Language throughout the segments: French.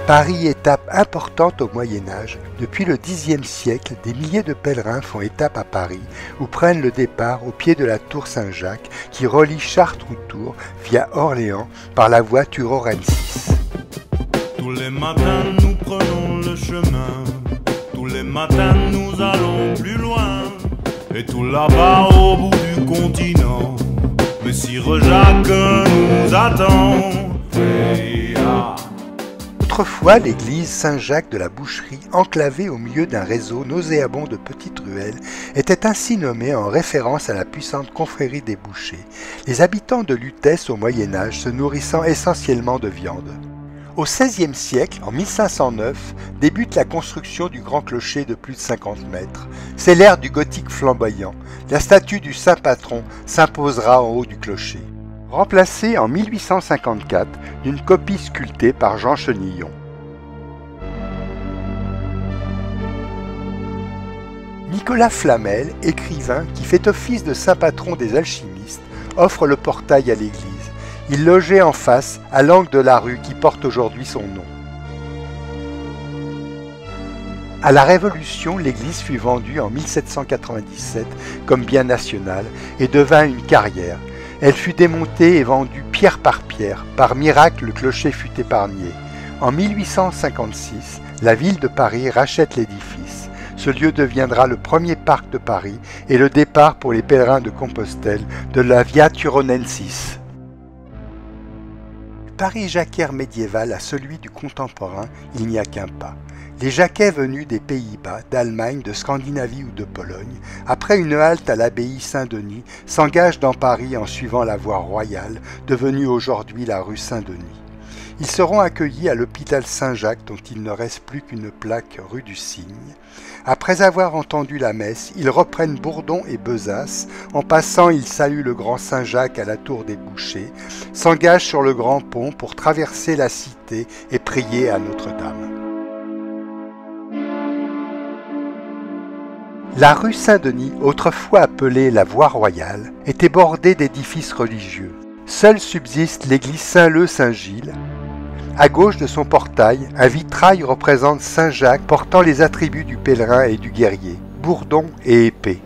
Paris, étape importante au Moyen-Âge, depuis le Xe siècle, des milliers de pèlerins font étape à Paris ou prennent le départ au pied de la tour Saint-Jacques qui relie Chartres ou Tours via Orléans par la voie Turorensis. Tous les matins nous prenons le chemin, tous les matins nous allons plus loin, et tout là-bas au bout du continent, Messire Jacques nous attend. Autrefois, l'église Saint-Jacques de la Boucherie, enclavée au milieu d'un réseau nauséabond de petites ruelles, était ainsi nommée en référence à la puissante confrérie des bouchers, les habitants de Lutèce au Moyen-Âge se nourrissant essentiellement de viande. Au XVIe siècle, en 1509, débute la construction du grand clocher de plus de 50 mètres. C'est l'ère du gothique flamboyant. La statue du saint patron s'imposera en haut du clocher, remplacée en 1854 d'une copie sculptée par Jean Chenillon. Nicolas Flamel, écrivain qui fait office de saint patron des alchimistes, offre le portail à l'église. Il logeait en face, à l'angle de la rue qui porte aujourd'hui son nom. À la Révolution, l'église fut vendue en 1797 comme bien national et devint une carrière. Elle fut démontée et vendue pierre par pierre. Par miracle, le clocher fut épargné. En 1856, la ville de Paris rachète l'édifice. Ce lieu deviendra le premier parc de Paris et le départ pour les pèlerins de Compostelle de la Via Turonensis. Paris jacquaire médiéval à celui du contemporain, il n'y a qu'un pas. Les Jacquais venus des Pays-Bas, d'Allemagne, de Scandinavie ou de Pologne, après une halte à l'abbaye Saint-Denis, s'engagent dans Paris en suivant la voie royale, devenue aujourd'hui la rue Saint-Denis. Ils seront accueillis à l'hôpital Saint-Jacques dont il ne reste plus qu'une plaque rue du Cygne. Après avoir entendu la messe, ils reprennent Bourdon et Besace. En passant, ils saluent le grand Saint-Jacques à la tour des Bouchers, s'engagent sur le grand pont pour traverser la cité et prier à Notre-Dame. La rue Saint-Denis, autrefois appelée la voie royale, était bordée d'édifices religieux. Seul subsiste l'église Saint-Leu-Saint-Gilles. À gauche de son portail, un vitrail représente Saint Jacques portant les attributs du pèlerin et du guerrier, bourdon et épée.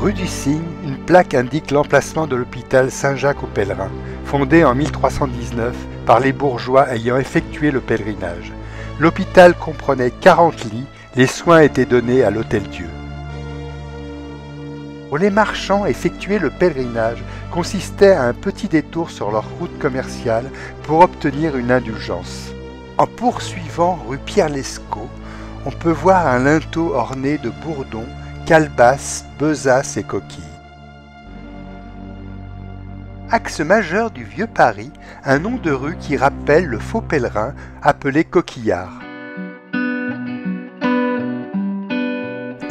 Rue du Cygne, une plaque indique l'emplacement de l'hôpital Saint-Jacques aux pèlerins, fondé en 1319 par les bourgeois ayant effectué le pèlerinage. L'hôpital comprenait 40 lits, les soins étaient donnés à l'Hôtel-Dieu. Pour les marchands, effectuer le pèlerinage consistait à un petit détour sur leur route commerciale pour obtenir une indulgence. En poursuivant rue Pierre-Lescot, on peut voir un linteau orné de bourdons, calebasses, besaces et coquilles. Axe majeur du vieux Paris, un nom de rue qui rappelle le faux pèlerin appelé Coquillard.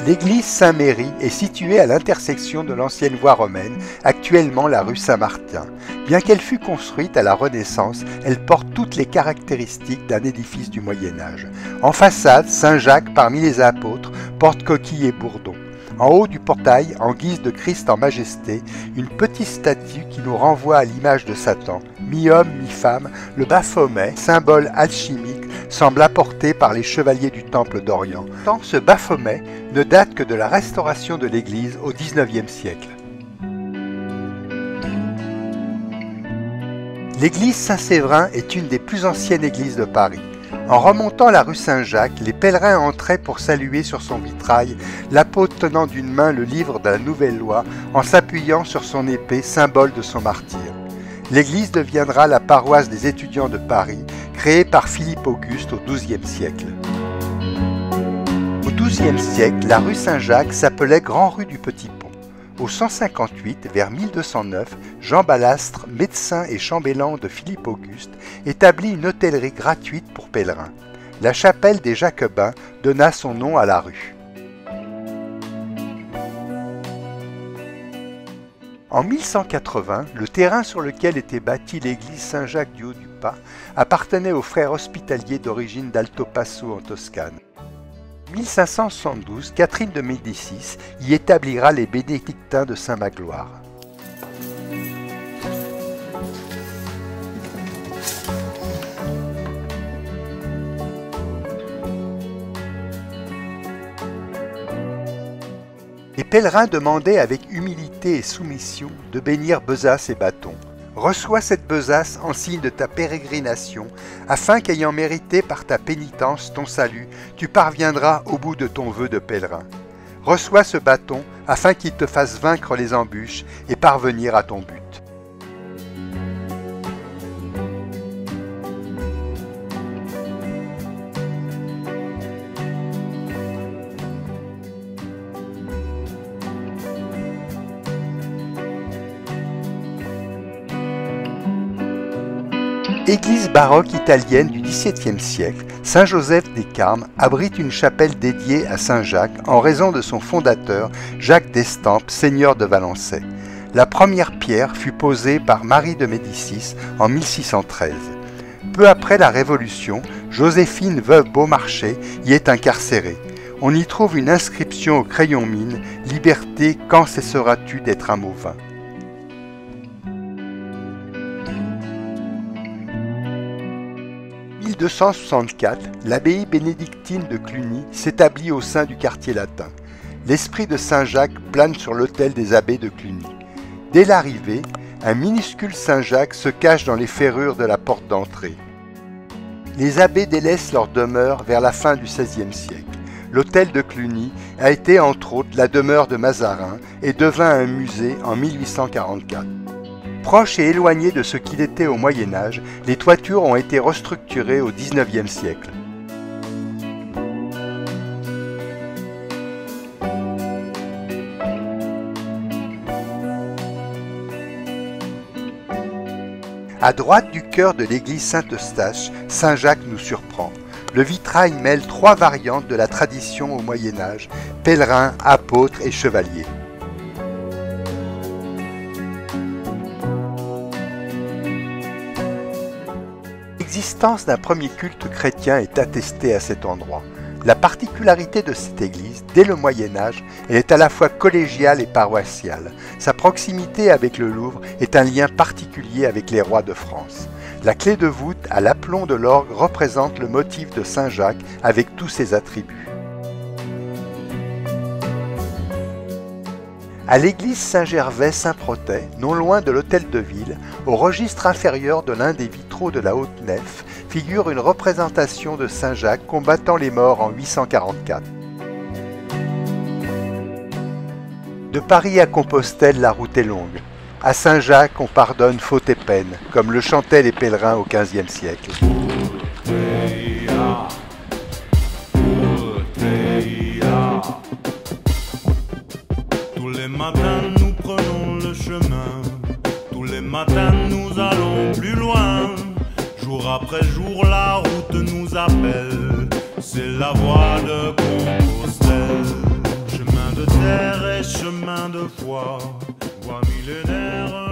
L'église Saint-Méry est située à l'intersection de l'ancienne voie romaine, actuellement la rue Saint-Martin. Bien qu'elle fût construite à la Renaissance, elle porte toutes les caractéristiques d'un édifice du Moyen-Âge. En façade, Saint-Jacques, parmi les apôtres, porte coquille et bourdon. En haut du portail, en guise de Christ en majesté, une petite statue qui nous renvoie à l'image de Satan. Mi-homme, mi-femme, le Baphomet, symbole alchimique, semble apporté par les chevaliers du Temple d'Orient. Tant ce Baphomet ne date que de la restauration de l'église au XIXe siècle. L'église Saint-Séverin est une des plus anciennes églises de Paris. En remontant la rue Saint-Jacques, les pèlerins entraient pour saluer sur son vitrail l'apôtre tenant d'une main le livre de la Nouvelle Loi en s'appuyant sur son épée, symbole de son martyre. L'église deviendra la paroisse des étudiants de Paris, créée par Philippe Auguste au XIIe siècle. Au XIIe siècle, la rue Saint-Jacques s'appelait Grand-Rue du Petit Pont. Au 158, vers 1209, Jean Balastre, médecin et chambellan de Philippe Auguste, établit une hôtellerie gratuite pour pèlerins. La chapelle des Jacobins donna son nom à la rue. En 1180, le terrain sur lequel était bâtie l'église Saint-Jacques du Haut-du-Pas appartenait aux frères hospitaliers d'origine d'Alto Passo en Toscane. 1572, Catherine de Médicis y établira les bénédictins de Saint-Magloire. Les pèlerins demandaient avec humilité et soumission de bénir besace et bâton. Reçois cette besace en signe de ta pérégrination, afin qu'ayant mérité par ta pénitence ton salut, tu parviendras au bout de ton vœu de pèlerin. Reçois ce bâton, afin qu'il te fasse vaincre les embûches et parvenir à ton but. Église baroque italienne du XVIIe siècle, Saint-Joseph des Carmes abrite une chapelle dédiée à Saint-Jacques en raison de son fondateur, Jacques d'Estampes, seigneur de Valençay. La première pierre fut posée par Marie de Médicis en 1613. Peu après la Révolution, Joséphine veuve Beaumarchais y est incarcérée. On y trouve une inscription au crayon mine « Liberté, quand cesseras-tu d'être un mauvais ?» 1264, l'abbaye bénédictine de Cluny s'établit au sein du quartier latin. L'esprit de Saint-Jacques plane sur l'autel des abbés de Cluny. Dès l'arrivée, un minuscule Saint-Jacques se cache dans les ferrures de la porte d'entrée. Les abbés délaissent leur demeure vers la fin du XVIe siècle. L'hôtel de Cluny a été entre autres la demeure de Mazarin et devint un musée en 1844. Proche et éloigné de ce qu'il était au Moyen Âge, les toitures ont été restructurées au XIXe siècle. À droite du chœur de l'église Saint-Eustache, Saint-Jacques nous surprend. Le vitrail mêle trois variantes de la tradition au Moyen Âge, pèlerin, apôtre et chevalier. L'existence d'un premier culte chrétien est attestée à cet endroit. La particularité de cette église, dès le Moyen Âge, elle est à la fois collégiale et paroissiale. Sa proximité avec le Louvre est un lien particulier avec les rois de France. La clé de voûte à l'aplomb de l'orgue représente le motif de Saint-Jacques avec tous ses attributs. À l'église Saint-Gervais-Saint-Protais, non loin de l'hôtel de ville, au registre inférieur de l'un des vitraux de la haute nef, figure une représentation de Saint-Jacques combattant les morts en 844. De Paris à Compostelle, la route est longue. À Saint-Jacques, on pardonne faute et peine, comme le chantaient les pèlerins au XVe siècle. Tous les matins nous prenons le chemin, tous les matins nous allons plus loin. Jour après jour la route nous appelle, c'est la voie de Compostelle. Chemin de terre et chemin de foi, voie millénaire.